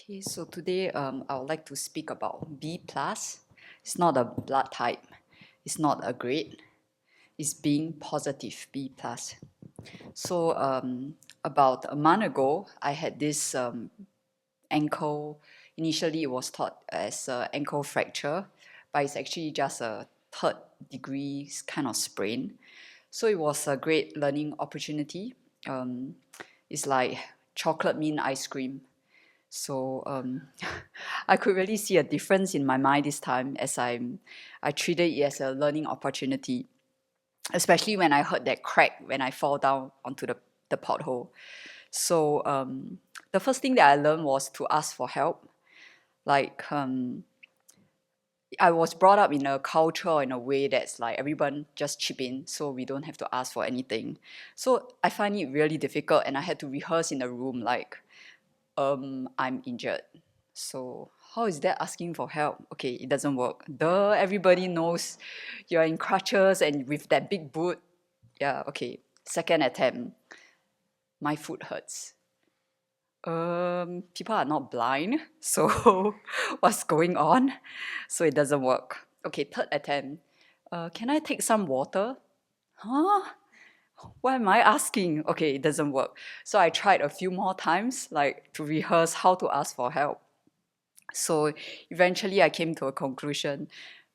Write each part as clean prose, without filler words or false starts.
Okay, so today I would like to speak about B plus. It's not a blood type. It's not a grade. It's being positive B plus. So about a month ago, I had this ankle. Initially, it was thought as an ankle fracture, but it's actually just a third degree kind of sprain. So it was a great learning opportunity. It's like chocolate mint ice cream. So I could really see a difference in my mind this time as I treated it as a learning opportunity, especially when I heard that crack when I fall down onto the pothole. So the first thing that I learned was to ask for help. Like I was brought up in a culture in a way that's like everyone just chip in, so we don't have to ask for anything. So I find it really difficult, and I had to rehearse in the room like, I'm injured. So how is that asking for help? Okay, it doesn't work. Duh, everybody knows you're in crutches and with that big boot. Yeah, okay. Second attempt. My foot hurts. People are not blind, so what's going on? So it doesn't work. Okay, third attempt. Can I take some water? Huh? Why am I asking? Okay, it doesn't work. So I tried a few more times, like to rehearse how to ask for help. So eventually I came to a conclusion.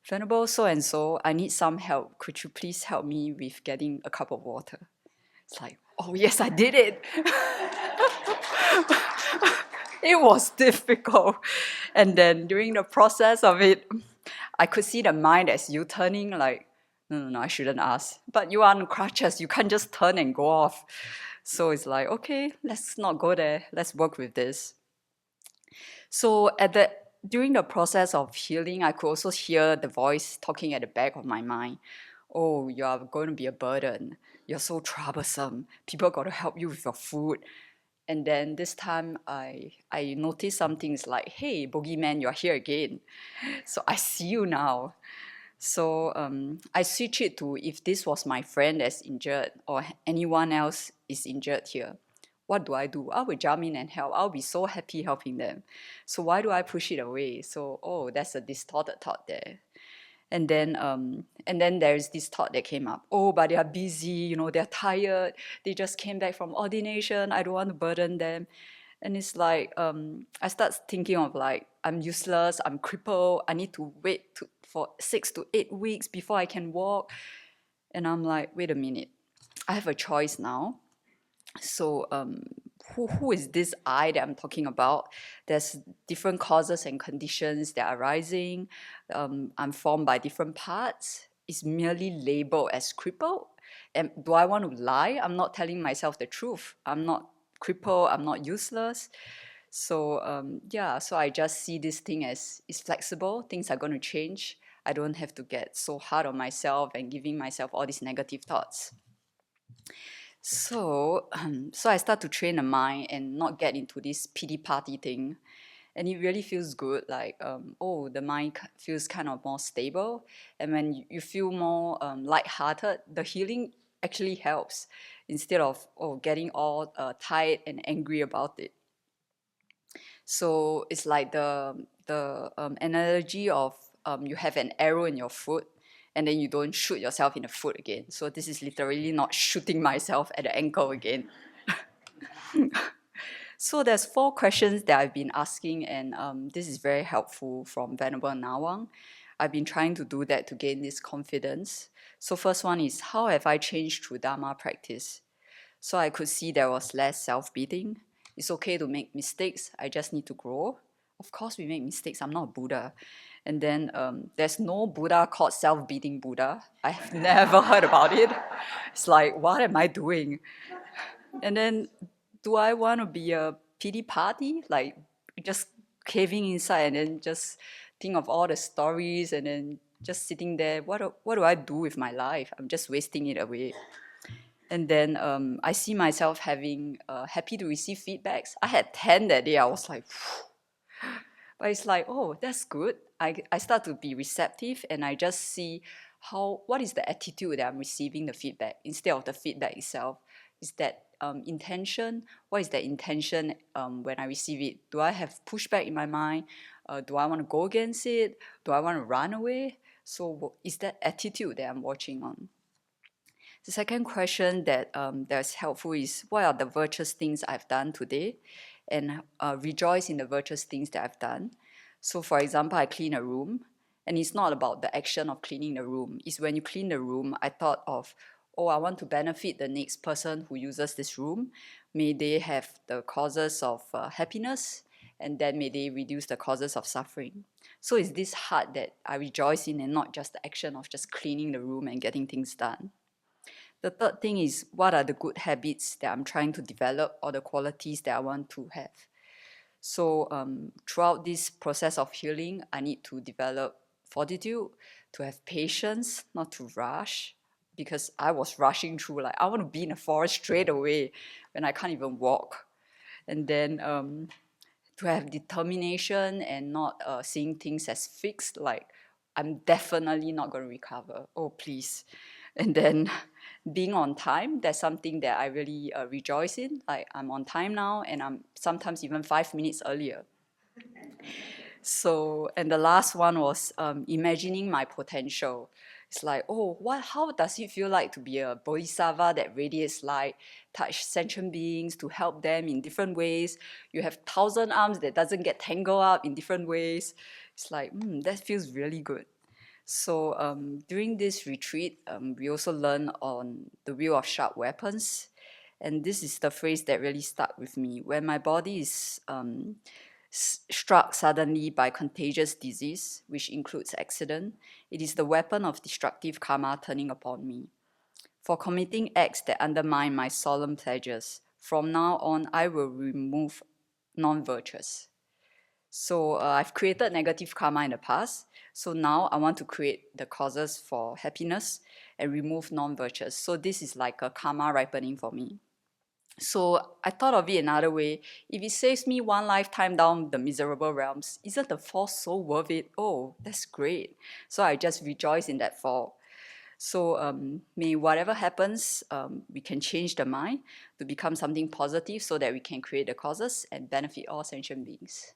Venerable so and so, I need some help. Could you please help me with getting a cup of water? It's like, oh yes, I did it. It was difficult. And then during the process of it, I could see the mind as you turning like, no, I shouldn't ask. But you are on crutches, you can't just turn and go off. So it's like, okay, let's not go there. Let's work with this. So during the process of healing, I could also hear the voice talking at the back of my mind. Oh, you are going to be a burden. You're so troublesome. People got to help you with your food. And then this time I noticed something is like, hey, bogeyman, you're here again. So I see you now. So I switch it to if this was my friend that's injured or anyone else is injured here, what do? I will jump in and help. I'll be so happy helping them. So why do I push it away? So, oh, that's a distorted thought there. And then there's this thought that came up. Oh, but they are busy, they're tired. They just came back from ordination. I don't want to burden them. And it's like I start thinking of like I'm useless. I'm crippled. I need to wait for 6 to 8 weeks before I can walk. And I'm like, wait a minute. I have a choice now. So who is this I that I'm talking about? There's different causes and conditions that are arising. I'm formed by different parts. It's merely labeled as crippled. And do I want to lie? I'm not telling myself the truth. I'm not crippled. I'm not useless. So so I just see this thing as it's flexible. Things are going to change. I don't have to get so hard on myself and giving myself all these negative thoughts. So I start to train the mind and not get into this pity party thing. And it really feels good, like, the mind feels kind of more stable. And when you feel more lighthearted, the healing actually helps instead of getting all tired and angry about it. So it's like the analogy of you have an arrow in your foot and then you don't shoot yourself in the foot again. So this is literally not shooting myself at the ankle again. So there's 4 questions that I've been asking, and this is very helpful from Venerable Nawang. I've been trying to do that to gain this confidence. So first one is, how have I changed through Dharma practice? So I could see there was less self-beating. It's okay to make mistakes. I just need to grow. Of course, we make mistakes. I'm not Buddha. And then there's no Buddha called self-beating Buddha. I've never heard about it. It's like, what am I doing? And then, do I want to be a pity party? Like, just caving inside and then just think of all the stories and then just sitting there. What do I do with my life? I'm just wasting it away. And then I see myself having happy to receive feedbacks. I had 10 that day. I was like, phew. But it's like, oh, that's good. I start to be receptive and I just see what is the attitude that I'm receiving the feedback instead of the feedback itself. Is that intention? What is that intention when I receive it? Do I have pushback in my mind? Do I want to go against it? Do I want to run away? So is that attitude that I'm watching on? The second question that's helpful is, what are the virtuous things I've done today? And rejoice in the virtuous things that I've done. So for example, I clean a room, and it's not about the action of cleaning the room. It's when you clean the room, I thought of, oh, I want to benefit the next person who uses this room. May they have the causes of happiness, and then may they reduce the causes of suffering. So it's this heart that I rejoice in, and not just the action of just cleaning the room and getting things done. The third thing is, what are the good habits that I'm trying to develop, or the qualities that I want to have? So throughout this process of healing, I need to develop fortitude, to have patience, not to rush, because I was rushing through, like, I want to be in a forest straight away when I can't even walk. And then to have determination and not seeing things as fixed, like, I'm definitely not going to recover. Oh, please. And then being on time, that's something that I really rejoice in. Like, I'm on time now, and I'm sometimes even 5 minutes earlier. So, and the last one was imagining my potential. It's like, oh, how does it feel like to be a bodhisattva that radiates light, touch sentient beings, to help them in different ways? You have 1,000 arms that doesn't get tangled up in different ways. It's like, that feels really good. So during this retreat, we also learn on the wheel of sharp weapons. And this is the phrase that really stuck with me. When my body is struck suddenly by contagious disease, which includes accident, it is the weapon of destructive karma turning upon me. For committing acts that undermine my solemn pledges, from now on I will remove non-virtuous. So I've created negative karma in the past. So now I want to create the causes for happiness and remove non-virtuous. So this is like a karma ripening for me. So I thought of it another way. If it saves me one lifetime down the miserable realms, isn't the fall so worth it? Oh, that's great. So I just rejoice in that fall. So may whatever happens, we can change the mind to become something positive so that we can create the causes and benefit all sentient beings.